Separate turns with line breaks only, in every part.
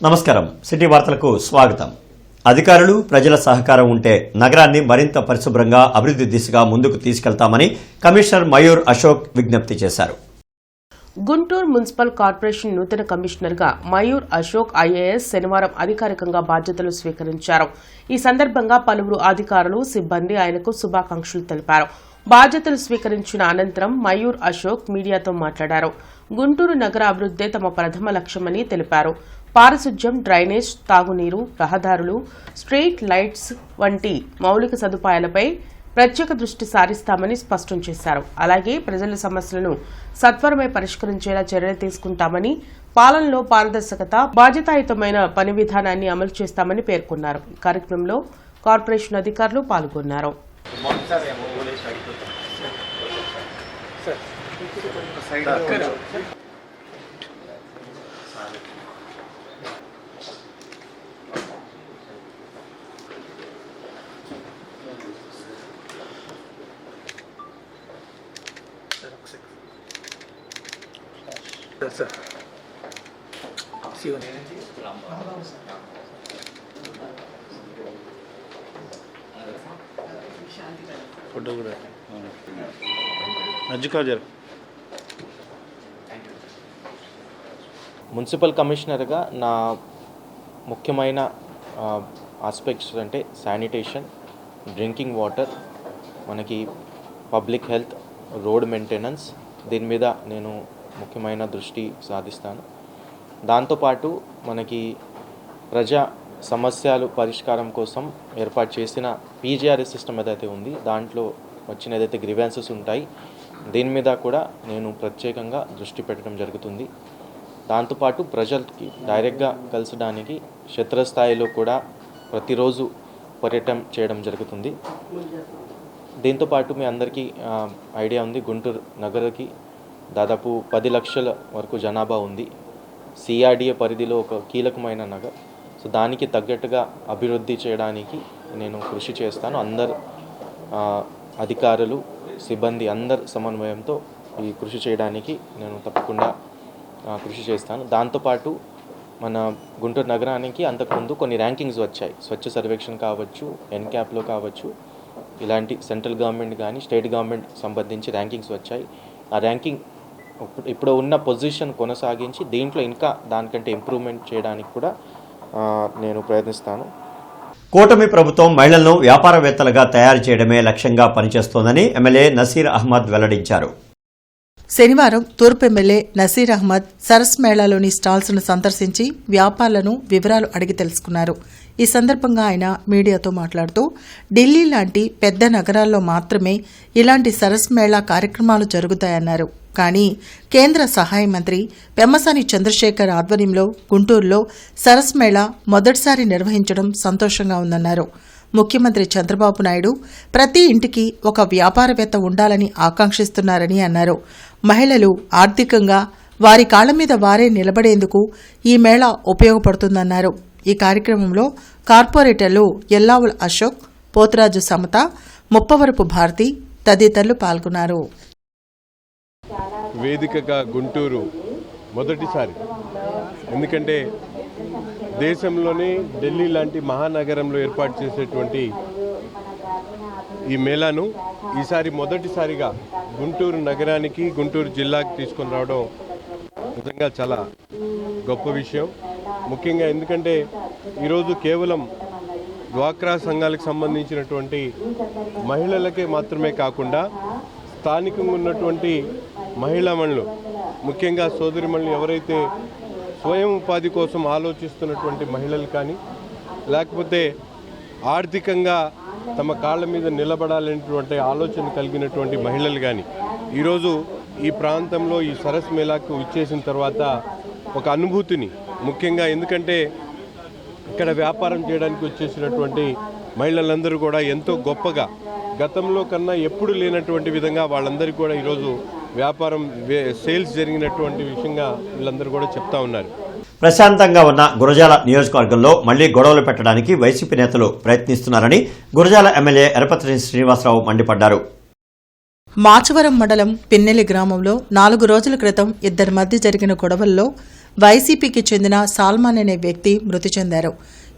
నమస్కారం సిటీ వార్తలకు స్వాగతం. అధికారులు ప్రజల సహకారం ఉంటే నగరాన్ని మరింత పరిశుభ్రంగా అభివృద్ధి దిశగా ముందుకు తీసుకెళ్తామని కమిషనర్ మయూర్ అశోక్ విజ్ఞప్తి చేశారు.
గుంటూరు మున్సిపల్ కార్పొరేషన్ నూతన కమిషనర్గా మయూర్ అశోక్ ఐఏఎస్ శనివారం అధికారికంగా బాధ్యతలు స్వీకరించారు. ఈ సందర్భంగా పలువురు అధికారులు, సిబ్బంది ఆయనకు శుభాకాంక్షలు తెలిపారు. బాధ్యతలు స్వీకరించిన అనంతరం మయూర్ అశోక్ మీడియాతో మాట్లాడారు. గుంటూరు నగర అభివృద్దే తమ ప్రథమ లక్ష్యమని తెలిపారు. పారిశుధ్యం, డ్రైనేజ్, తాగునీరు, రహదారులు, స్ట్రీట్ లైట్స్ వంటి మౌలిక సదుపాయాలపై ప్రత్యేక దృష్టి సారిస్తామని స్పష్టం చేశారు. అలాగే ప్రజల సమస్యలను సత్వరమే పరిష్కరించేలా చర్యలు తీసుకుంటామని, పాలనలో పారదర్శకత, బాధ్యతాయుతమైన పని విధానాన్ని అమలు చేస్తామని పేర్కొన్నారు. ఈ కార్యక్రమంలో కార్పొరేషన్ అధికారులు పాల్గొన్నారు.
Sir. See you. Photography.
Municipal కమిషనర్గా నా ముఖ్యమైన ఆస్పెక్ట్స్ అంటే శానిటేషన్, డ్రింకింగ్ వాటర్, మనకి పబ్లిక్ హెల్త్, రోడ్ మెయింటెనెన్స్, దీని మీద నేను ముఖ్యమైన దృష్టి సాధిస్తాను. దాంతోపాటు మనకి ప్రజా సమస్యలు పరిష్కారం కోసం ఏర్పాటు చేసిన పీజీఆర్ఎస్ సిస్టమ్ ఏదైతే ఉంది, దాంట్లో వచ్చిన ఏదైతే గ్రీవెన్సెస్ ఉంటాయి, దీని మీద కూడా నేను ప్రత్యేకంగా దృష్టి పెట్టడం జరుగుతుంది. దాంతోపాటు ప్రజలకి డైరెక్ట్గా కలిసడానికి క్షేత్రస్థాయిలో కూడా ప్రతిరోజు పర్యటన చేయడం జరుగుతుంది. దీంతోపాటు మీ అందరికీ ఐడియా ఉంది, గుంటూరు నగరకి దాదాపు 10 లక్షల వరకు జనాభా ఉంది. సిఆర్డిఏ పరిధిలో ఒక కీలకమైన నగర్. సో దానికి తగ్గట్టుగా అభివృద్ధి చేయడానికి నేను కృషి చేస్తాను. అందరు అధికారులు, సిబ్బంది అందరు సమన్వయంతో ఈ కృషి చేయడానికి నేను తప్పకుండా కృషి చేస్తాను. దాంతోపాటు మన గుంటూరు నగరానికి అంతకుముందు కొన్ని ర్యాంకింగ్స్ వచ్చాయి. స్వచ్ఛ సర్వేక్షణ కావచ్చు, ఎన్క్యాప్లో కావచ్చు, ఇలాంటి సెంట్రల్ గవర్నమెంట్ కానీ స్టేట్ గవర్నమెంట్ సంబంధించి ర్యాంకింగ్స్ వచ్చాయి. ఆ ర్యాంకింగ్ ఇప్పుడు ఉన్న పొజిషన్ కొనసాగించి దీంట్లో ఇంకా దానికంటే ఇంప్రూవ్మెంట్ చేయడానికి కూడా నేను ప్రయత్నిస్తాను.
కూటమి ప్రభుత్వం మహిళలను వ్యాపారవేత్తలుగా తయారు చేయడమే లక్ష్యంగా పనిచేస్తోందని ఎమ్మెల్యే నసీర్ అహ్మద్ వెల్లడించారు.
శనివారం తూర్పు ఎమ్మెల్యే నసీర్ అహ్మద్ సరస్ మేళాలోని స్టాల్స్ను సందర్శించి వ్యాపారులను వివరాలు అడిగి తెలుసుకున్నారు. ఈ సందర్భంగా ఆయన మీడియాతో మాట్లాడుతూ ఢిల్లీ లాంటి పెద్ద నగరాల్లో మాత్రమే ఇలాంటి సరస్ మేళా కార్యక్రమాలు జరుగుతాయన్నారు. కానీ కేంద్ర సహాయ మంత్రి పెమ్మసాని చంద్రశేఖర్ ఆధ్వర్యంలో గుంటూరులో సరస్ మేళా మొదటిసారి నిర్వహించడం సంతోషంగా ఉందన్నారు. ముఖ్యమంత్రి చంద్రబాబు నాయుడు ప్రతి ఇంటికి ఒక వ్యాపారవేత్త ఉండాలని ఆకాంక్షిస్తున్నారని అన్నారు. మహిళలు ఆర్థికంగా వారి కాళ్ల మీద వారే నిలబడేందుకు ఈ మేళా ఉపయోగపడుతుందన్నారు. ఈ కార్యక్రమంలో కార్పొరేటర్లు ఎల్లావుల అశోక్, పోతురాజు సమత, ముప్పవరపు భారతి తదితరులు పాల్గొన్నారు.
వేదికగా గుంటూరు మొదటిసారి, ఎందుకంటే దేశంలోనే ఢిల్లీ లాంటి మహానగరంలో ఏర్పాటు చేసేటువంటి ఈ మేళాను ఈసారి మొదటిసారిగా గుంటూరు నగరానికి, గుంటూరు జిల్లాకి తీసుకొని రావడం నిజంగా చాలా గొప్ప విషయం. ముఖ్యంగా ఎందుకంటే ఈరోజు కేవలం డ్వాక్రా సంఘాలకు సంబంధించినటువంటి మహిళలకే మాత్రమే కాకుండా స్థానికంగా ఉన్నటువంటి మహిళామణులు, ముఖ్యంగా సోదరిమణులు ఎవరైతే స్వయం ఉపాధి కోసం ఆలోచిస్తున్నటువంటి మహిళలు కానీ, లేకపోతే ఆర్థికంగా తమ కాళ్ళ మీద నిలబడాలనేటువంటి ఆలోచన కలిగినటువంటి మహిళలు కానీ ఈరోజు ఈ ప్రాంతంలో ఈ సరస్ మేళాకు ఇచ్చేసిన తర్వాత ఒక అనుభూతిని, ముఖ్యంగా ఎందుకంటే ఇక్కడ వ్యాపారం చేయడానికి వచ్చేసినటువంటి మహిళలందరూ కూడా ఎంతో గొప్పగా గతంలో కన్నా ఎప్పుడు లేనటువంటి విధంగా వాళ్ళందరికీ కూడా ఈరోజు వ్యాపారం సేల్స్ జరిగినటువంటి విషయంగా వీళ్ళందరూ కూడా చెప్తా ఉన్నారు.
ప్రశాంతంగా ఉన్న గురజాల నియోజకవర్గంలో మళ్లీ గొడవలు పెట్టడానికి వైసీపీ నేతలు ప్రయత్నిస్తున్నారని గురజాల ఎమ్మెల్యే ఎరపతినేని శ్రీనివాసరావు మండిపడ్డారు.
మాచవరం మండలం పిన్నెలి గ్రామంలో 4 రోజుల క్రితం ఇద్దరి మధ్య జరిగిన గొడవల్లో వైసీపీకి చెందిన సాల్మాన్ అనే వ్యక్తి మృతి చెందారు.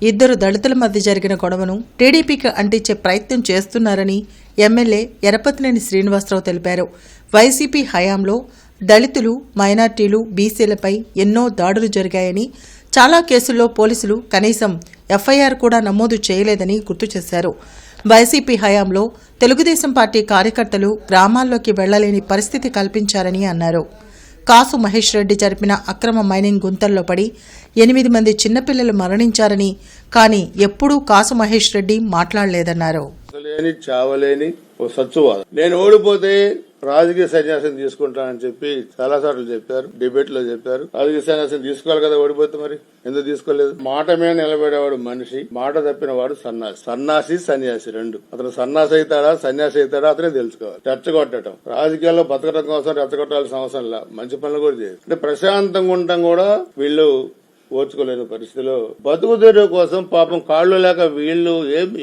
ఇద్దరు దళితుల మధ్య జరిగిన గొడవను టీడీపీకి అంటించే ప్రయత్నం చేస్తున్నారని ఎమ్మెల్యే ఎరపతినేని శ్రీనివాసరావు తెలిపారు. వైసీపీ హయాంలో దళితులు, మైనార్టీలు, బీసీలపై ఎన్నో దాడులు జరిగాయని, చాలా కేసుల్లో పోలీసులు కనీసం ఎఫ్ఐఆర్ కూడా నమోదు చేయలేదని గుర్తు చేశారు. వైసీపీ హయాంలో తెలుగుదేశం పార్టీ కార్యకర్తలు గ్రామాల్లోకి వెళ్లలేని పరిస్థితి కల్పించారని అన్నారు. కాసు మహేష్ రెడ్డి జరిపిన అక్రమ మైనింగ్ గుంతల్లో పడి 8 మంది చిన్నపిల్లలు మరణించారని, కానీ ఎప్పుడూ కాసు మహేష్ రెడ్డి మాట్లాడలేదన్నారు.
చావలేని ఓ సత్తువాదం. నేను ఓడిపోతే రాజకీయ సన్యాసం తీసుకుంటానని చెప్పి చాలా సార్లు చెప్పారు, డిబేట్ లో చెప్పారు. రాజకీయ సన్యాసం తీసుకోవాలి కదా, ఓడిపోతే మరి ఎందుకు తీసుకోలేదు? మాట మీద నిలబడేవాడు మనిషి, మాట తప్పిన వాడు సన్నాసి. సన్నాసి సన్యాసి రెండు. అతను సన్నాసి అవుతాడా సన్యాసి అవుతాడా అతనే తెలుసుకోవాలి. రెచ్చగొట్టడం, రాజకీయాల్లో బతకడం కోసం రెచ్చగొట్టాల్సిన అవసరం లేదు, మంచి పనులు కూడా చేయాలి. అంటే ప్రశాంతంగా ఉండటం కూడా వీళ్ళు ఓర్చుకోలేని పరిస్థితిలో బతుకు తెరువు కోసం పాపం కాళ్ళు లేక వీళ్ళు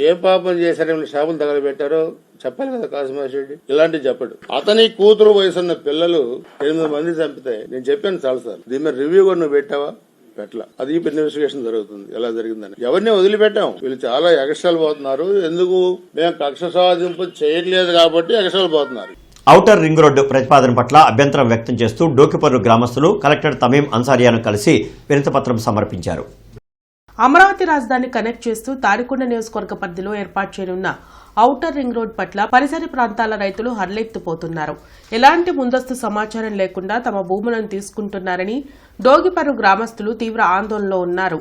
ఏ పాపం చేశారని శాపం తగలబెట్టారో చెప్పాలి కదా కాసిమహేష్ రెడ్డి. ఇలాంటివి చెప్పడు. అతని కూతురు వయసున్న పిల్లలు 8 మంది చంపితే నేను చెప్పాను చాలాసార్లు, దీని మీద రివ్యూ కూడా నువ్వు పెట్టావా? పెట్టలా. అది ఇన్వెస్టిగేషన్ జరుగుతుంది ఎలా జరిగిందని. ఎవరిని వదిలిపెట్టాం. వీళ్ళు చాలా ఎగస్ట్రాలు పోతున్నారు. ఎందుకు? మేము కక్ష సాధింపు చేయట్లేదు కాబట్టి ఎగస్ట్రాలు పోతున్నారు.
ఔటర్ రింగ్ రోడ్డు ప్రతిపాదన పట్ల అభ్యంతరం వ్యక్తం చేస్తూ డోకిపర్రు గ్రామస్తులు కలెక్టర్ తమీం అన్సారియాను కలిసి వినతిపత్రం సమర్పించారు.
అమరావతి రాజధాని కనెక్ట్ చేస్తూ తాడికొండ నియోజకవర్గ పరిధిలో ఏర్పాటు చేయనున్న ఔటర్ రింగ్ రోడ్ పట్ల పరిసర ప్రాంతాల రైతులు హర్లెత్తిపోతున్నారు. ఎలాంటి ముందస్తు సమాచారం లేకుండా తమ భూములను తీసుకుంటున్నారని డోగిపర్రు గ్రామస్తులు తీవ్ర ఆందోళనలో ఉన్నారు.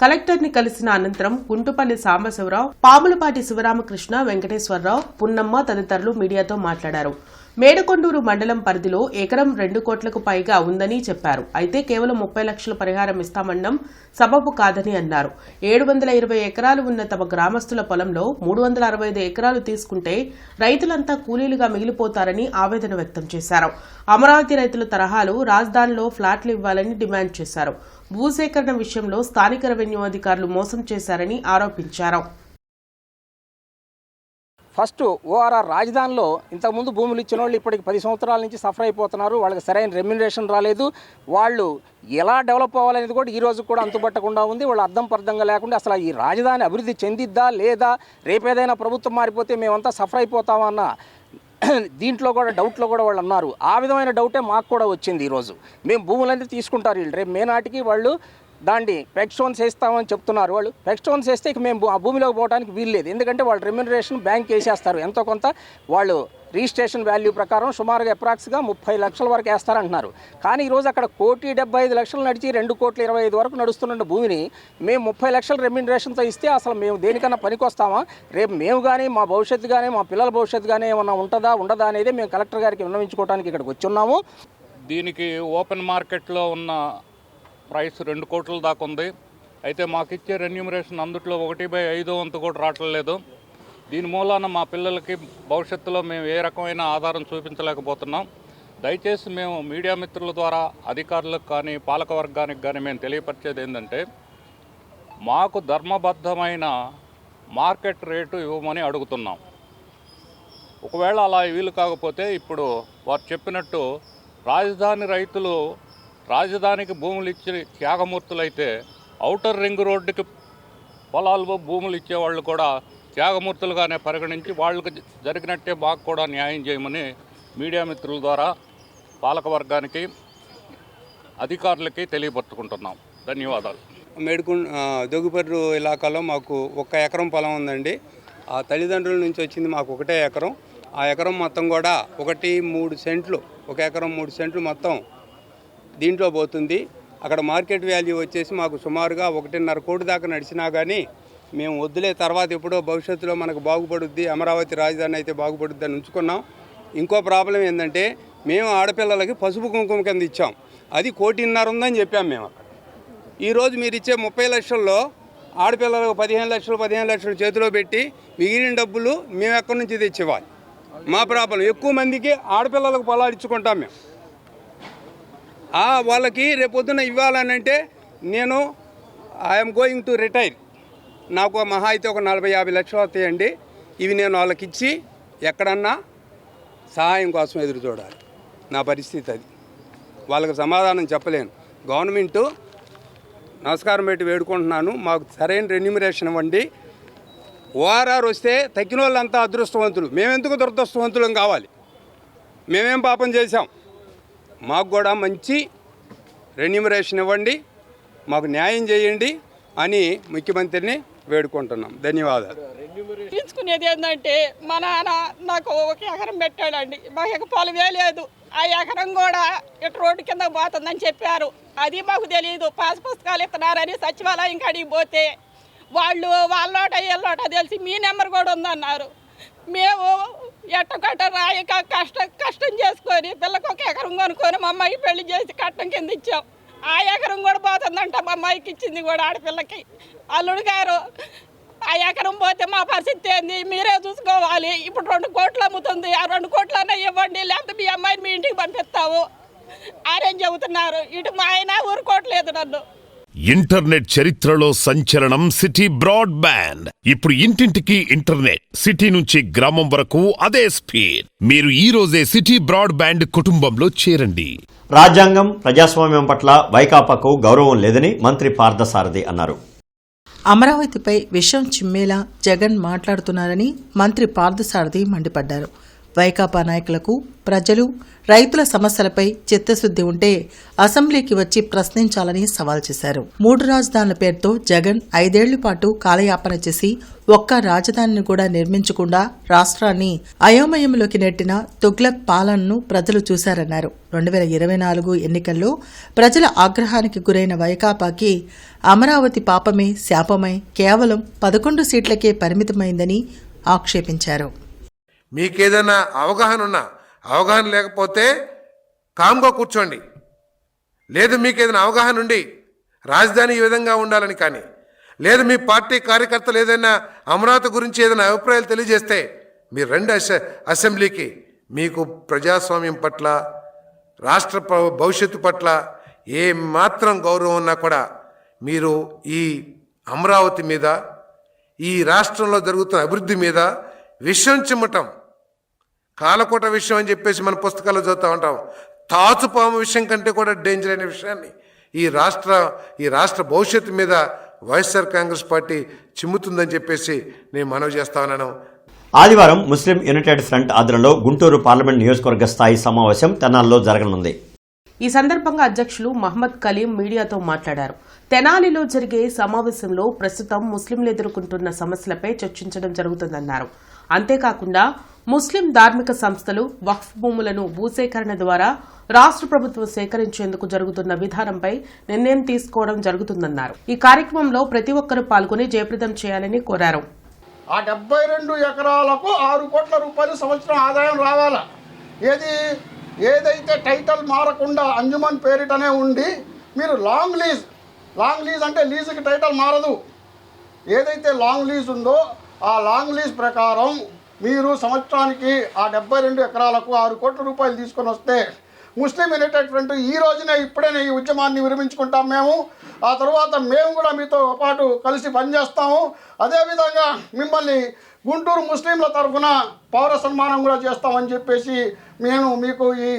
కలెక్టర్ని కలిసిన అనంతరం గుంటుపల్లి సాంబశివరావు, పాములపాటి శివరామకృష్ణ, వెంకటేశ్వరరావు, పున్నమ్మ తదితరులు మీడియాతో మాట్లాడారు. మేడకొండూరు మండలం పరిధిలో ఎకరం 2 కోట్లకు పైగా ఉందని చెప్పారు. అయితే కేవలం 30 లక్షల పరిహారం ఇస్తామనడం సబబు కాదని అన్నారు. 720 ఎకరాలు ఉన్న తమ గ్రామస్తుల పొలంలో 365 ఎకరాలు తీసుకుంటే రైతులంతా కూలీలుగా మిగిలిపోతారని ఆవేదన వ్యక్తం చేశారు. అమరావతి రైతుల తరహాలు రాజధానిలో ఫ్లాట్లు ఇవ్వాలని డిమాండ్ చేశారు. భూసేకరణ విషయంలో స్థానిక రెవెన్యూ అధికారులు మోసం చేశారని ఆరోపించారు.
ఫస్ట్ ఓఆర్ఆర్ రాజధానిలో ఇంతకుముందు భూములు ఇచ్చిన వాళ్ళు ఇప్పటికి 10 సంవత్సరాల నుంచి సఫర్ అయిపోతున్నారు. వాళ్ళకి సరైన రెమ్యునరేషన్ రాలేదు. వాళ్ళు ఎలా డెవలప్ అవ్వాలనేది కూడా ఈ రోజు కూడా అంతుపట్టకుండా ఉంది. వాళ్ళు అర్థం పర్థంగా లేకుండా అసలు ఈ రాజధాని అభివృద్ధి చెందిద్దా లేదా, రేపేదైనా ప్రభుత్వం మారిపోతే మేమంతా సఫర్ అయిపోతామన్న దీంట్లో కూడా డౌట్లో కూడా వాళ్ళు అన్నారు. ఆ విధమైన డౌటే మాకు కూడా వచ్చింది. ఈరోజు మేము భూములన్నీ తీసుకుంటారు వీళ్ళు, రేపు మే నాటికి వాళ్ళు దాన్ని పెగ్ స్టోన్స్ వేస్తామని చెప్తున్నారు. వాళ్ళు పెగ్ స్టోన్స్ వేస్తే ఇక మేము ఆ భూమిలోకి పోవడానికి వీల్లేదు. ఎందుకంటే వాళ్ళు రెమ్యునరేషన్ బ్యాంక్ వేసేస్తారు. ఎంతో కొంత వాళ్ళు రిజిస్ట్రేషన్ వాల్యూ ప్రకారం సుమారుగా అప్రాక్స్గా 30 లక్షల వరకు వేస్తారంటున్నారు. కానీ ఈరోజు అక్కడ 1,75,00,000 నడిచి 2,25,00,000 వరకు నడుస్తున్న భూమిని మేము 30 లక్షల రెమ్యునరేషన్తో ఇస్తే అసలు మేము దేనికన్నా పనికొస్తామా? రేపు మేము కానీ మా భవిష్యత్తు కానీ మా పిల్లల భవిష్యత్తు కానీ ఏమన్నా ఉంటుందా ఉండదా అనేది మేము కలెక్టర్ గారికి విన్నవించుకోవడానికి ఇక్కడికి వచ్చున్నాము.
దీనికి ఓపెన్ మార్కెట్లో ఉన్న ప్రైస్ 2 కోట్ల దాకా ఉంది. అయితే మాకు ఇచ్చే రెన్యూమరేషన్ అందుట్లో 1/5 వంతు కూడా రావట్లేదు. దీని మూలాన మా పిల్లలకి భవిష్యత్తులో మేము ఏ రకమైన ఆధారం చూపించలేకపోతున్నాం. దయచేసి మేము మీడియా మిత్రుల ద్వారా అధికారులకు కానీ పాలకవర్గానికి కానీ మేము తెలియపరిచేది ఏంటంటే, మాకు ధర్మబద్ధమైన మార్కెట్ రేటు ఇవ్వమని అడుగుతున్నాం. ఒకవేళ అలా వీలు కాకపోతే ఇప్పుడు వారు చెప్పినట్టు రాజధాని రైతులు రాజధానికి భూములు ఇచ్చి త్యాగమూర్తులైతే ఔటర్ రింగ్ రోడ్డుకి పొలాలు భూములు ఇచ్చేవాళ్ళు కూడా త్యాగమూర్తులుగానే పరిగణించి వాళ్ళకి జరిగినట్టే మాకు కూడా న్యాయం చేయమని మీడియా మిత్రుల ద్వారా పాలకవర్గానికి అధికారులకి తెలియపరుచుకుంటున్నాం. ధన్యవాదాలు.
దోగిపర్రు ఇలాకాలో మాకు 1 ఎకరం పొలం ఉందండి. ఆ తల్లిదండ్రుల నుంచి వచ్చింది మాకు 1 ఎకరం. ఆ ఎకరం మొత్తం కూడా 1 సెంట్లు 1 ఎకరం 3 సెంట్లు మొత్తం దీంట్లో పోతుంది. అక్కడ మార్కెట్ వాల్యూ వచ్చేసి మాకు సుమారుగా 1.5 కోటి దాకా నడిచినా కానీ మేము వద్దులే, తర్వాత ఎప్పుడో భవిష్యత్తులో మనకు బాగుపడుద్ది, అమరావతి రాజధాని అయితే బాగుపడుద్ది అని ఉంచుకున్నాం. ఇంకో ప్రాబ్లం ఏంటంటే, మేము ఆడపిల్లలకి పసుపు కుంకుమ కింద ఇచ్చాం. అది 1.5 కోటి ఉందని చెప్పాం మేము అక్కడ. ఈరోజు మీరు ఇచ్చే 30 లక్షల్లో ఆడపిల్లలకు 15 లక్షలు చేతిలో పెట్టి మిగిలిన డబ్బులు మేము ఎక్కడి నుంచి తెచ్చివ్వాలి? మా ప్రాబ్లం. ఎక్కువ మందికి ఆడపిల్లలకు పొలాలు ఇచ్చుకుంటాం మేము. వాళ్ళకి రేపొద్దున ఇవ్వాలనంటే నేను ఐఎమ్ గోయింగ్ టు రిటైర్, నాకు మహా అయితే ఒక 40-50 లక్షలు వస్తాయండి. ఇవి నేను వాళ్ళకి ఇచ్చి ఎక్కడన్నా సహాయం కోసం ఎదురు చూడాలి. నా పరిస్థితి అది. వాళ్ళకి సమాధానం చెప్పలేను. గవర్నమెంటు నమస్కారం పెట్టి వేడుకుంటున్నాను, మాకు సరైన రెన్యూమరేషన్ ఇవ్వండి. ఓఆర్ఆర్ వస్తే తగ్గిన వాళ్ళంతా అదృష్టవంతులు, మేమెందుకు దురదృష్టవంతులం కావాలి? మేమేం పాపం చేశాం? మాకు కూడా మంచి రెన్యూమరేషన్ ఇవ్వండి, మాకు న్యాయం చేయండి అని ముఖ్యమంత్రిని వేడుకుంటున్నాం. ధన్యవాదాలు.
తీసుకునేది ఏంటంటే మా నాన్న నాకు 1 ఎకరం పెట్టాడండి. మాకు పొలమే లేదు. ఆ ఎకరం కూడా ఇటు రోడ్డు కింద పోతుందని చెప్పారు. అది మాకు తెలియదు. పాస్ పుస్తకాలు ఇస్తున్నారని సచివాలయం కాడికి పోతే వాళ్ళు వాళ్ళోట ఎల్లోట తెలిసి మీ నెంబర్ కూడా ఉందన్నారు. మేము ఎట్టకట్ట రాయక కష్టం చేసుకొని పిల్లకి 1 ఎకరం కొనుక్కొని మా అమ్మాయికి పెళ్లి చేసి కట్టం కింద ఇచ్చాం. ఆ ఎకరం కూడా పోతుందంట. మా అమ్మాయికి ఇచ్చింది కూడా ఆడపిల్లకి. అల్లుడు గారు ఆ ఎకరం పోతే మా పరిస్థితి ఏంది మీరే చూసుకోవాలి. ఇప్పుడు 2 కోట్లు అమ్ముతుంది. ఆ 2 కోట్లన్నా ఇవ్వండి, లేకపోతే మీ అమ్మాయిని మీ ఇంటికి పంపిస్తావు ఆరేం చెబుతున్నారు. ఇటు మా ఆయన ఊరుకోవట్లేదు నన్ను.
ఇంటర్నెట్ చరిత్రలో సంచలనం సిటీ బ్రాడ్బ్యాండ్. ఇప్పుడు ఇంటింటికి ఇంటర్నెట్, సిటీ నుంచి గ్రామం వరకు అదే స్పీడ్. మీరు ఈ రోజే సిటీ బ్రాడ్బ్యాండ్ కుటుంబంలో చేరండి.
రాజ్యాంగం, ప్రజాస్వామ్యం పట్ల వైకాపాకు గౌరవం లేదని మంత్రి పార్థసారథి అన్నారు.
అమరావతిపై విషం చిమ్మేలా జగన్ మాట్లాడుతున్నారని మంత్రి పార్థసారథి మండిపడ్డారు. వైకాపా నాయకులకు ప్రజలు, రైతుల సమస్యలపై చిత్తశుద్ది ఉంటే అసెంబ్లీకి వచ్చి ప్రశ్నించాలని సవాల్ చేశారు. 3 రాజధానుల పేరుతో జగన్ 5 ఏళ్ల పాటు కాలయాపన చేసి ఒక్క రాజధానిని కూడా నిర్మించకుండా రాష్ట్రాన్ని అయోమయంలోకి నెట్టిన తుగ్లక్ పాలనను ప్రజలు చూశారన్నారు. 2024 ఎన్నికల్లో ప్రజల ఆగ్రహానికి గురైన వైకాపాకి అమరావతి పాపమే శాపమై కేవలం 11 సీట్లకే పరిమితమైందని ఆక్షేపించారు.
మీకేదైనా అవగాహన లేకపోతే కామ్గా కూర్చోండి. లేదు మీకు ఏదైనా అవగాహన ఉండి రాజధాని ఈ విధంగా ఉండాలని కానీ, లేదు మీ పార్టీ కార్యకర్తలు ఏదైనా అమరావతి గురించి ఏదైనా అభిప్రాయాలు తెలియజేస్తే మీరు రండి అసెంబ్లీకి. మీకు ప్రజాస్వామ్యం పట్ల, రాష్ట్ర భవిష్యత్తు పట్ల ఏ మాత్రం గౌరవం ఉన్నా కూడా మీరు ఈ అమరావతి మీద, ఈ రాష్ట్రంలో జరుగుతున్న అభివృద్ధి మీద విషం చిమ్మటం, కాలకోట విషయం అని చెప్పేసి మన పుస్తకాల్లో చదువుతూ ఉంటాం. తాచుపాము విషయం కంటే కూడా డేంజర్ అయిన విషయాన్ని ఈ రాష్ట్ర భవిష్యత్తు మీద వైఎస్ఆర్ కాంగ్రెస్ పార్టీ చిమ్ముతుందని చెప్పేసి నేను మనవి చేస్తా ఉన్నాను.
ఆదివారం ముస్లిం యునైటెడ్ ఫ్రంట్ ఆధ్వర్యంలో గుంటూరు పార్లమెంట్ నియోజకవర్గ స్థాయి సమావేశం తెనాలిలో జరగనుంది.
ఈ సందర్భంగా అధ్యక్షులు మహమ్మద్ కలీం మీడియాతో మాట్లాడారు. తెనాలిలో జరిగే సమావేశంలో ప్రస్తుతం ముస్లింలు ఎదుర్కొంటున్న సమస్యలపై చర్చించడం జరుగుతుందన్నారు. అంతేకాకుండా ముస్లిం ధార్మిక సంస్థలు వక్ఫ్ భూములను భూసేకరణ ద్వారా రాష్ట్ర ప్రభుత్వం సేకరించేందుకు జరుగుతున్న విధానంపై నిర్ణయం తీసుకోవడం జరుగుతుందన్నారు. ఈ కార్యక్రమంలో ప్రతి ఒక్కరూ పాల్గొని జయప్రదం చేయాలని కోరారు.
ఆ 72 ఎకరాలకు 6 కోట్ల రూపాయలు సంవత్సరం ఆదాయం రావాలా? ఏదైతే టైటిల్ మారకుండా అంజుమన్ పేరిటనే ఉండి మీరు లాంగ్ లీజ్ అంటే లీజుకి టైటిల్ మారదు. ఏదైతే లాంగ్ లీజ్ ఉందో ఆ లాంగ్ లీజ్ ప్రకారం మీరు సంవత్సరానికి ఆ 72 ఎకరాలకు 6 కోట్ల రూపాయలు తీసుకొని వస్తే ముస్లిం యునైటెడ్ ఫ్రంట్ ఈ రోజునే ఇప్పుడే ఈ ఉద్యమాన్ని విరమించుకుంటాం మేము. ఆ తర్వాత మేము కూడా మీతో పాటు కలిసి పనిచేస్తాము. అదేవిధంగా మిమ్మల్ని గుంటూరు ముస్లింల తరఫున పౌర సన్మానం కూడా చేస్తామని చెప్పేసి నేను మీకు ఈ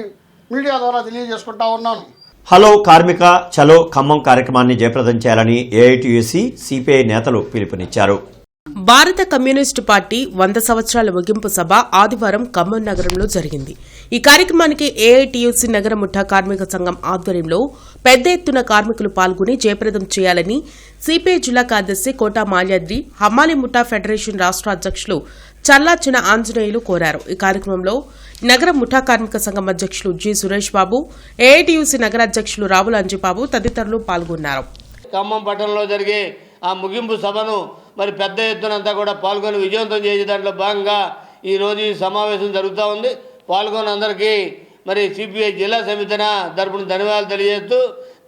మీడియా ద్వారా తెలియజేసుకుంటా ఉన్నాను.
హలో కార్మిక చలో ఖమ్మం కార్యక్రమాన్ని జయప్రదం చేయాలని ఏఐటీయూసీ, సిపిఐ నేతలు పిలుపునిచ్చారు.
భారత కమ్యూనిస్టు పార్టీ 100 సంవత్సరాల ముగింపు సభ ఆదివారం ఖమ్మం నగరంలో జరిగింది. ఈ కార్యక్రమానికి ఏఐటీయూసీ నగర ముఠా కార్మిక సంఘం ఆధ్వర్యంలో పెద్ద ఎత్తున కార్మికులు పాల్గొని జయప్రదం చేయాలని సిపిఐ జిల్లా కార్యదర్శి కోటా మాల్యాద్రి, హమాలి ముఠా ఫెడరేషన్ రాష్ట్ర అధ్యక్షులు చల్లాచిన ఆంజనేయులు కోరారు. ఈ కార్యక్రమంలో నగర ముఠా కార్మిక సంఘం అధ్యక్షులు జి సురేష్ బాబు, ఏఐటీయూసీ నగర అధ్యక్షులు రావుల అంజిబాబు తదితరులు పాల్గొన్నారు.
ఖమ్మం పట్టణంలో జరిగే ఆ ముగింపు సభను మరి పెద్ద ఎత్తునంతా కూడా పాల్గొని విజయవంతం చేసే దాంట్లో భాగంగా ఈరోజు ఈ సమావేశం జరుగుతూ ఉంది. పాల్గొన్న అందరికీ మరి సిపిఐ జిల్లా సమితిన తరపున ధన్యవాదాలు తెలియజేస్తూ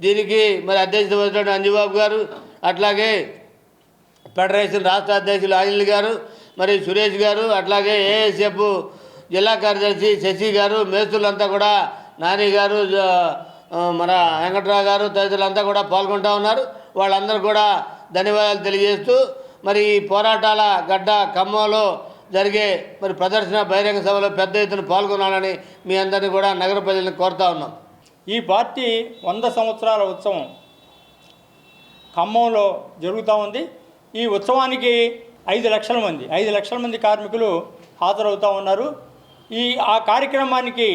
దీనికి మరి అధ్యక్షత వహించిన అంజిబాబు గారు, అట్లాగే ఫెడరేషన్ రాష్ట్ర అధ్యక్షులు అనిల్ గారు, మరి సురేష్ గారు, అట్లాగే ఏఎస్ఎఫ్ జిల్లా కార్యదర్శి శశి గారు, మేస్తులంతా కూడా నాని గారు, మన వెంకట్రావు గారు తదితరులంతా కూడా పాల్గొంటూ ఉన్నారు. వాళ్ళందరూ కూడా ధన్యవాదాలు తెలియజేస్తూ మరి ఈ పోరాటాల గడ్డ ఖమ్మంలో జరిగే మరి ప్రదర్శన బహిరంగ సభలో పెద్ద ఎత్తున పాల్గొనాలని మీ అందరినీ కూడా నగర ప్రజలను కోరుతా ఉన్నాం.
ఈ పార్టీ 100 సంవత్సరాల ఉత్సవం ఖమ్మంలో జరుగుతూ ఉంది. ఈ ఉత్సవానికి 5 లక్షల మంది కార్మికులు హాజరవుతూ ఉన్నారు. ఆ కార్యక్రమానికి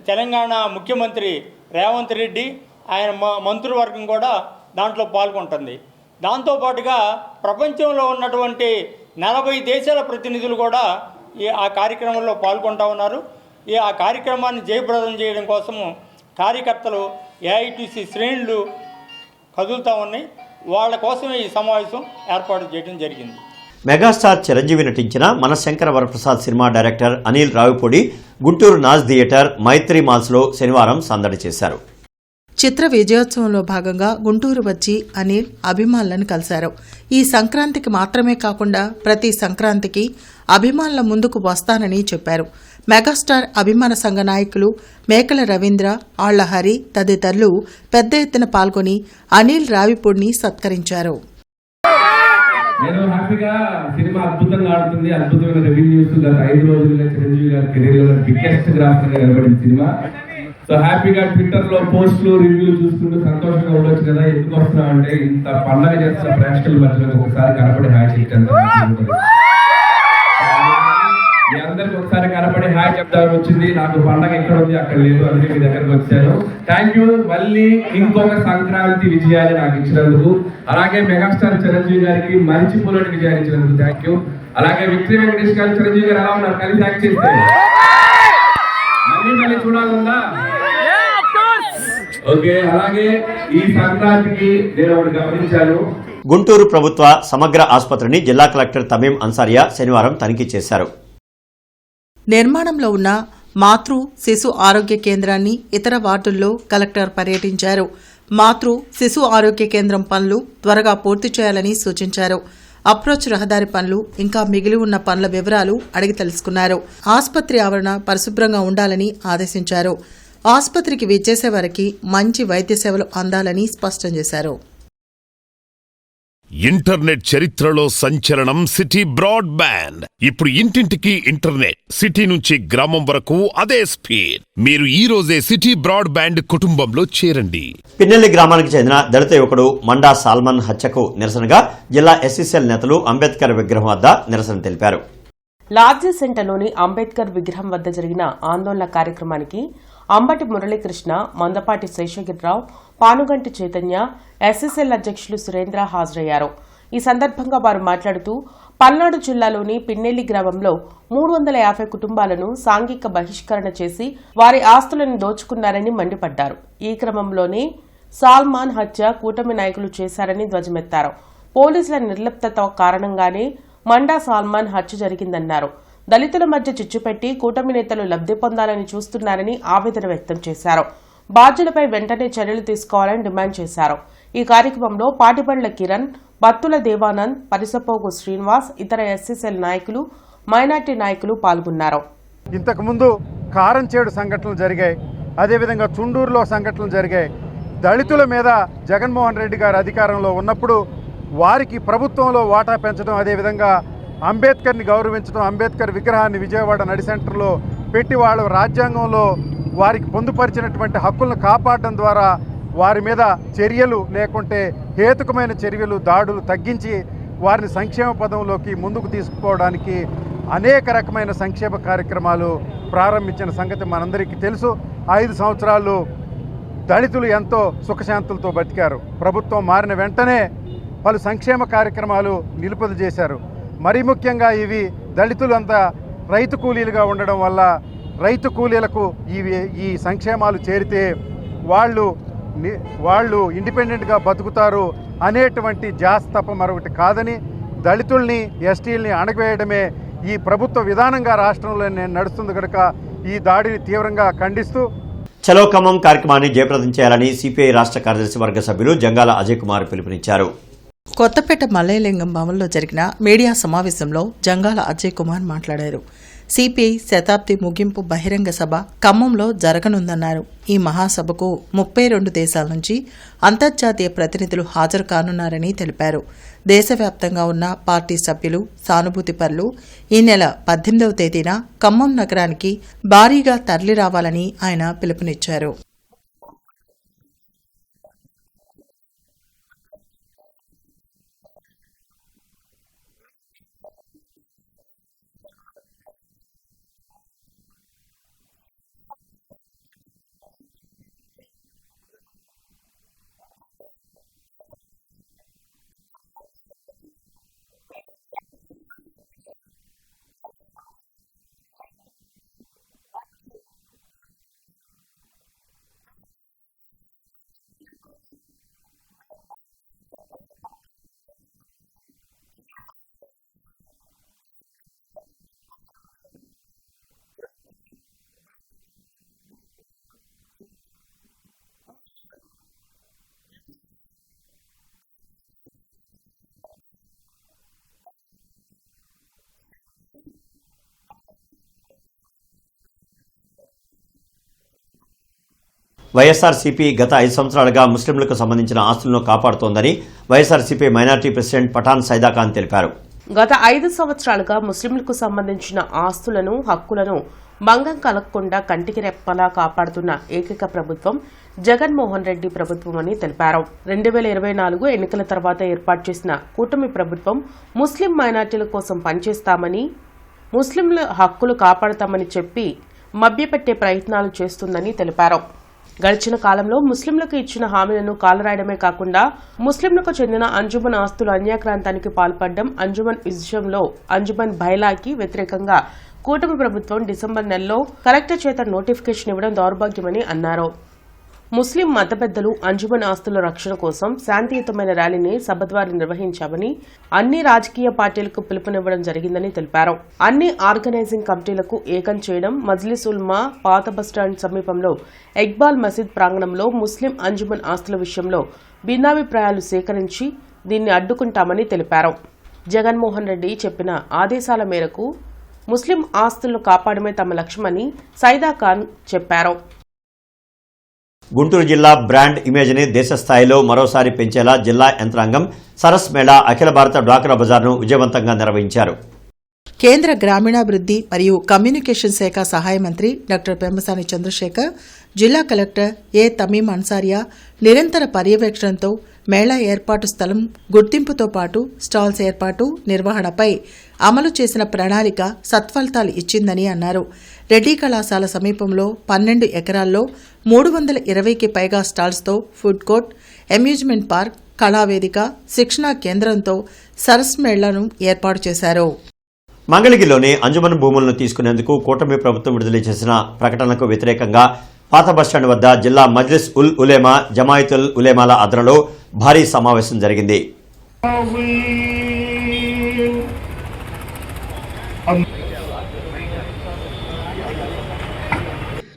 తెలంగాణ ముఖ్యమంత్రి రేవంత్ రెడ్డి ఆయన మంత్రివర్గం కూడా దాంట్లో పాల్గొంటుంది. దాంతోపాటుగా ప్రపంచంలో ఉన్నటువంటి 40 దేశాల ప్రతినిధులు కూడా ఆ కార్యక్రమంలో పాల్గొంటూ ఉన్నారు. ఆ కార్యక్రమాన్ని జయప్రదం చేయడం కోసము కార్యకర్తలు ఏఐటీసీ శ్రేణులు కదులుతూ ఉన్నాయి. వాళ్ళ కోసమే ఈ సమావేశం ఏర్పాటు చేయడం జరిగింది.
మెగాస్టార్ చిరంజీవి నటించిన మనశంకర వరప్రసాద్ సినిమా డైరెక్టర్ అనిల్ రావిపూడి గుంటూరు నాజ్ థియేటర్ మైత్రి మాల్స్లో శనివారం సందడి చేశారు.
చిత్ర విజయోత్సవంలో భాగంగా గుంటూరు వచ్చి అనిల్ అభిమానులను కలిశారు. ఈ సంక్రాంతికి మాత్రమే కాకుండా ప్రతి సంక్రాంతికి అభిమానుల ముందుకు వస్తానని చెప్పారు. మెగాస్టార్ అభిమాన సంఘ నాయకులు మేకల రవీంద్ర, ఆళ్ల హరి తదితరులు పెద్ద ఎత్తున పాల్గొని అనిల్ రావిపూడిని సత్కరించారు.
నేను హ్యాపీగా సినిమా అద్భుతంగా ఆడుతుంది. అద్భుతమైన రెవెన్యూస్ గత 5 రోజులుగా చిరంజీవి గారి కెరీర్ లో బిగ్గెస్ట్ గ్రాఫ్ గా నిలబడింది సినిమా. సో హ్యాపీగా ట్విట్టర్ లో పోస్టులు రివ్యూలు చూసుకుంటూ సంతోషంగా ఉండొచ్చు కదా. ఎందుకు వస్తున్నాం అంటే ఇంత పండగ చేస్తున్న ప్రేక్షకుల మధ్యలో ఒకసారి కనపడి హాయ్ చెప్పాను. మీ అందరికి ఒకసారి కనపడి హాయ్ చెప్తాను వచ్చింది. నాకు పండగ ఎక్కడ ఉంది అక్కడ లేదు, అందుకే మీ దగ్గరకు వచ్చాను. Thank you. మళ్ళీ ఇంకొక సంక్రాంతి విజయాన్ని నాకు ఇచ్చినందుకు, అలాగే మెగాస్టార్ చిరంజీవి గారికి మరిచిపోలేని విజయాన్ని ఇచ్చినందుకు థ్యాంక్ యూ. అలాగే విక్టరీ వెంకటేష్ గారు చిరంజీవి గారు ఎలా ఉన్నారు కలిసి యాక్ట్ చేస్తే మళ్ళీ చూడాలందా? ఓకే. అలాగే ఈ సంక్రాంతికి నేను ఒకటి గమనించాను.
గుంటూరు ప్రభుత్వ సమగ్ర ఆసుపత్రిని జిల్లా కలెక్టర్ తమీం అన్సారియా శనివారం తనిఖీ చేశారు.
నిర్మాణంలో ఉన్న మాతృ శిశు ఆరోగ్య కేంద్రాన్ని, ఇతర వార్డుల్లో కలెక్టర్ పర్యటించారు. మాతృ శిశు ఆరోగ్య కేంద్రం పనులు త్వరగా పూర్తి చేయాలని సూచించారు. అప్రోచ్ రహదారి పనులు, ఇంకా మిగిలి ఉన్న పనుల వివరాలు అడిగి తెలుసుకున్నారు. ఆసుపత్రి ఆవరణ పరిశుభ్రంగా ఉండాలని ఆదేశించారు. ఆసుపత్రికి విచ్చేసే వారికి మంచి వైద్య సేవలు అందాలని స్పష్టం చేశారు.
ఇంటర్నెట్ చరిత్రలో సంచలనం సిటీ బ్రాడ్బ్యాండ్. ఇప్పుడు ఇంటింటికి ఇంటర్నెట్, సిటీ నుంచి గ్రామం వరకు అదే స్పీడ్. మీరు ఈ రోజే సిటీ బ్రాడ్బ్యాండ్ కుటుంబంలో చేరండి.
పిన్నెల్లి గ్రామానికి చెందిన దళిత యువకుడు మండా సాల్మన్ హత్యకు నిరసనగా జిల్లా ఎస్సీసీఎల్ నేతలు అంబేద్కర్ విగ్రహం వద్ద నిరసన తెలిపారు.
లార్జీ సెంటర్లోని అంబేద్కర్ విగ్రహం వద్ద జరిగిన ఆందోళన కార్యక్రమానికి అంబటి మురళీకృష్ణ, మందపాటి శేషగిరిరావు, పానుగంటి చైతన్య, ఎస్ఎస్ఎల్ అధ్యక్షులు సురేంద్ర హాజరయ్యారు. ఈ సందర్భంగా వారు మాట్లాడుతూ పల్నాడు జిల్లాలోని పిన్నెల్లి గ్రామంలో 350 కుటుంబాలను సాంఘిక బహిష్కరణ చేసి వారి ఆస్తులను దోచుకున్నారని మండిపడ్డారు. ఈ క్రమంలోనే సాల్మాన్ హత్య కూటమి నాయకులు చేశారని ధ్వజమెత్తారు. పోలీసుల నిర్లిప్తత కారణంగానే మండా సాల్మాన్ హత్య జరిగిందన్నారు. దళితుల మధ్య చిచ్చుపెట్టి కూటమి నేతలు లబ్ధి పొందాలని చూస్తున్నారని ఆవేదన వ్యక్తం చేశారు. బాధ్యులపై వెంటనే చర్యలు తీసుకోవాలని డిమాండ్ చేశారు. ఈ కార్యక్రమంలో పాటిబండ్ల కిరణ్, బత్తుల దేవానంద్, పరిసపోగు శ్రీనివాస్, ఇతర ఎస్సీసీఎల్ నాయకులు, మైనార్టీ నాయకులు పాల్గొన్నారు.
ఇంతకుముందు కారంచేడు సంఘటనలు జరిగాయి, అదేవిధంగా చుండూరులో సంఘటనలు జరిగాయి. దళితుల మీద జగన్మోహన్ రెడ్డి గారు అధికారంలో ఉన్నప్పుడు వారికి ప్రభుత్వంలో వాటా పెంచడం, అదేవిధంగా అంబేద్కర్ని గౌరవించడం, అంబేద్కర్ విగ్రహాన్ని విజయవాడ నడి సెంటర్లో పెట్టి వాళ్ళు రాజ్యాంగంలో వారికి పొందుపరిచినటువంటి హక్కులను కాపాడడం ద్వారా వారి మీద చర్యలు లేకుంటే హేతుకమైన చర్యలు, దాడులు తగ్గించి వారిని సంక్షేమ పదంలోకి ముందుకు తీసుకుపోవడానికి అనేక రకమైన సంక్షేమ కార్యక్రమాలు ప్రారంభించిన సంగతి మనందరికీ తెలుసు. 5 సంవత్సరాలు దళితులు ఎంతో సుఖశాంతులతో బతికారు. ప్రభుత్వం మారిన వెంటనే పలు సంక్షేమ కార్యక్రమాలు నిలుపుదల చేశారు. మరీ ముఖ్యంగా ఇవి దళితులు అంతా రైతు కూలీలుగా ఉండడం వల్ల రైతు కూలీలకు ఈ సంక్షేమాలు చేరితే వాళ్ళు ఇండిపెండెంట్గా బతుకుతారు అనేటువంటి జాస్ తప్ప మరొకటి కాదని, దళితుల్ని ఎస్టీల్ని అణగవేయడమే ఈ ప్రభుత్వ విధానంగా రాష్ట్రంలో నడుస్తుంది కనుక ఈ దాడిని తీవ్రంగా ఖండిస్తూ
చలో ఖమ్మం కార్యక్రమాన్ని జయప్రదం చేయాలని సిపిఐ రాష్ట్ర కార్యదర్శి వర్గ సభ్యులు జంగాల అజయ్ కుమార్ పిలుపునిచ్చారు.
కొత్తపేట మల్లయ్యలింగం భవన్లో జరిగిన మీడియా సమావేశంలో జంగాల అజయ్ కుమార్ మాట్లాడారు. సిపిఐ శతాబ్ది ముగింపు బహిరంగ సభ ఖమ్మంలో జరగనుందన్నారు. ఈ మహాసభకు 32 దేశాల నుంచి అంతర్జాతీయ ప్రతినిధులు హాజరు కానున్నారని తెలిపారు. దేశవ్యాప్తంగా ఉన్న పార్టీ సభ్యులు, సానుభూతిపరులు ఈ నెల 18వ తేదీన ఖమ్మం నగరానికి భారీగా తరలిరావాలని ఆయన పిలుపునిచ్చారు.
వైఎస్ఆర్సీపీ గత 5 సంవత్సరాలుగా ముస్లింలకు సంబంధించిన ఆస్తులను కాపాడుతోందని వైఎస్ఆర్సీపీ మైనార్టీ ప్రెసిడెంట్ పఠాన్ సైదాఖాన్ తెలిపారు.
గత 5 సంవత్సరాలుగా ముస్లింలకు సంబంధించిన ఆస్తులను, హక్కులను భంగం కలగకుండా కంటికి రెప్పలా కాపాడుతున్న ఏకైక ప్రభుత్వం జగన్మోహన్ రెడ్డి ప్రభుత్వమని తెలిపారు. 2024 ఎన్నికల తర్వాత ఏర్పాటు చేసిన కూటమి ప్రభుత్వం ముస్లిం మైనార్టీల కోసం పనిచేస్తామని, ముస్లింల హక్కులు కాపాడతామని చెప్పి మభ్యపెట్టే ప్రయత్నాలు చేస్తుందని తెలిపారు. గడిచిన కాలంలో ముస్లింలకు ఇచ్చిన హామీలను కాలరాయడమే కాకుండా ముస్లింలకు చెందిన అంజుమన్ ఆస్తులు అన్యాక్రాంతానికి పాల్పడడం, అంజుమన్ విషయంలో అంజుమన్ బైలాకి వ్యతిరేకంగా కూటమి ప్రభుత్వం డిసెంబర్ నెలలో కలెక్టర్ చేత నోటిఫికేషన్ ఇవ్వడం దౌర్భాగ్యమని అన్నారు. ముస్లిం మత పెద్దలు అంజుమన్ ఆస్తుల రక్షణ కోసం శాంతియుతమైన ర్యాలీని సభ ద్వారా నిర్వహించామని, అన్ని రాజకీయ పార్టీలకు పిలుపునివ్వడం జరిగిందని తెలిపారు. అన్ని ఆర్గనైజింగ్ కమిటీలకు ఏకం చేయడం, మజ్లిస్ ఉల్మా పాత బస్టాండ్ సమీపంలో ఇక్బాల్ మసీద్ ప్రాంగణంలో ముస్లిం అంజుమన్ ఆస్తుల విషయంలో భిన్నాభిప్రాయాలు సేకరించి దీన్ని అడ్డుకుంటామని తెలిపారు. జగన్మోహన్ రెడ్డి చెప్పిన ఆదేశాల మేరకు ముస్లిం ఆస్తులను కాపాడమే తమ లక్ష్యమని సైదాఖాన్ చెప్పారు.
గుంటూరు జిల్లా బ్రాండ్ ఇమేజ్ని దేశ స్థాయిలో మరోసారి పెంచేలా జిల్లా యంత్రాంగం సరస్ మేళా అఖిల భారత డ్వాక్రా బజార్ను విజయవంతంగా నిర్వహించారు.
కేంద్ర గ్రామీణాభివృద్ధి మరియు కమ్యూనికేషన్ శాఖ సహాయ మంత్రి డాక్టర్ పెమ్మసాని చంద్రశేఖర్, జిల్లా కలెక్టర్ ఏ తమీం అన్సారియా నిరంతర పర్యవేక్షణతో మేళా ఏర్పాటు స్థలం గుర్తింపుతో పాటు స్టాల్స్ ఏర్పాటు, నిర్వహణపై అమలు చేసిన ప్రణాళిక సత్ఫలితాలు ఇచ్చిందని అన్నారు. రెడ్డి కళాశాల సమీపంలో 12 ఎకరాల్లో 320కి పైగా స్టాల్స్తో ఫుడ్ కోర్ట్, అమ్యూజ్మెంట్ పార్క్, కళావేదిక, శిక్షణా కేంద్రంతో సరస్ మేళాను ఏర్పాటు చేశారు.
మంగళగిరిలోని అంజుమన్ భూములను తీసుకునేందుకు కూటమి ప్రభుత్వం విడుదల చేసిన ప్రకటనకు వ్యతిరేకంగా పాత బస్టాండ్ వద్ద జిల్లా మజ్లిస్ ఉల్ ఉలేమా, జమాయితుల్ ఉలేమాల ఆధ్వర్యంలో భారీ సమావేశం జరిగింది.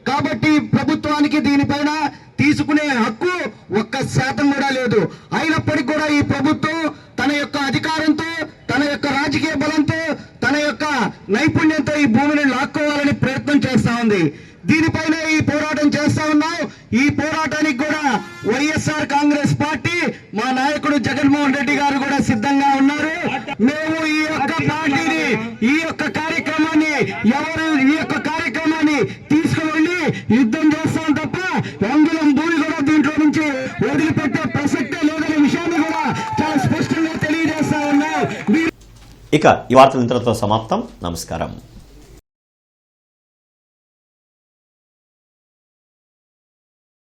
కాబట్టి ప్రభుత్వానికి దీనిపైన తీసుకునే హక్కు 1% కూడా లేదు. అయినప్పటికీ కూడా ఈ ప్రభుత్వం తన యొక్క అధికారంతో, తన యొక్క రాజకీయ బలంతో, తన యొక్క నైపుణ్యంతో ఈ భూమిని లాక్కోవాలని ప్రయత్నం చేస్తా ఉంది. దీనిపైన ఈ పోరాటం చేస్తా ఉన్నాం. ఈ పోరాటానికి కూడా వైఎస్ఆర్ కాంగ్రెస్ పార్టీ, మా నాయకుడు జగన్మోహన్ రెడ్డి గారు కూడా సిద్ధంగా ఉన్నారు. మేము ఈ యొక్క పార్టీని, ఈ యొక్క కార్యక్రమాన్ని, ఎవరు ఈ యొక్క కార్యక్రమాన్ని తీసుకువెళ్ళి యుద్ధం చేస్తాం తప్ప అంగుళం భూమి కూడా దీంట్లో నుంచి వదిలిపెట్టే ప్రసక్తే లేదనే విషయాన్ని కూడా చాలా స్పష్టంగా తెలియజేస్తా ఉన్నాం.
ఇక ఈ వార్తలు ఇంతటితో సమాప్తం. నమస్కారం.